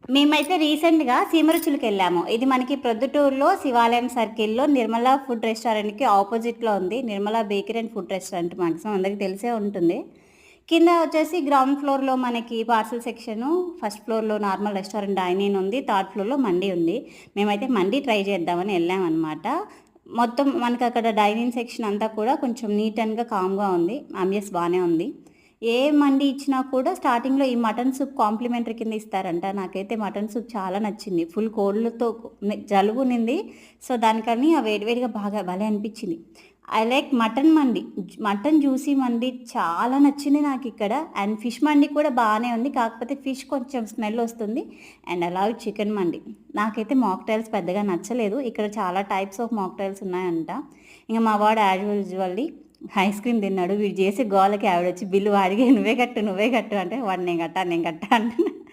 మేమైతే రీసెంట్‌గా సీమరుచులకెళ్ళాము. ఇది మనకి ప్రొద్దుటూరులో శివాలయం సర్కిల్‌లో నిర్మల ఫుడ్ రెస్టారెంట్‌కి ఆపోజిట్‌లో ఉంది. Nirmala bakery and food restaurant maximum అందరికి తెలిసే ఉంటుంది. కింద వచ్చేసి గ్రౌండ్ ఫ్లోర్‌లో మనకి పార్సెల్ సెక్షను, ఫస్ట్ ఫ్లోర్‌లో నార్మల్ రెస్టారెంట్ డైనింగ్ ఉంది. థర్డ్ ఫ్లోర్‌లో మండీ ఉంది. మేమైతే మండీ ట్రై చేద్దామని ఎళ్ళామనమాట. మొత్తం మనకక్కడ డైనింగ్ సెక్షన్ అంతా కూడా కొంచెం నీట్ అండ్‌గా, కామ్‌గా ఉంది. అంబియన్స్ బానే ఉంది. ఏ మండి ఇచ్చినా కూడా స్టార్టింగ్‌లో ఈ మటన్ సూప్ కాంప్లిమెంటరీ కింద ఇస్తారంట. నాకైతే మటన్ సూప్ చాలా నచ్చింది. ఫుల్ కోళ్ళతో జలుబునింది. సో, దానికని ఆ వేడి వేడిగా బాగా భలే అనిపిచ్చింది. I like mutton mandi. Mutton juicy mandi చాలా నచ్చింది నాకిక్కడ. అండ్ ఫిష్ మండి కూడా బానే ఉంది. కాకపోతే ఫిష్ కొంచెం స్మెల్ ఒస్తుంది. అండ్ అలాగే చికెన్ మండి. నాకైతే మాక్‌టైల్స్ పెద్దగా నచ్చలేదు. ఇక్కడ చాలా టైప్స్ ఆఫ్ మాక్‌టైల్స్ ఉన్నాయంట. ఇంక మా వాడు యాజ్ యూజువల్లీ ఐస్ క్రీమ్ తిన్నాడు. వీడు చేసే గోలకి ఆవిడొచ్చి బిల్లు వాడిగే "నువ్వే కట్టు, నువ్వే కట్టు" అంటే వాడు నేను కట్టా, నేను కట్టా అంటున్నాడు.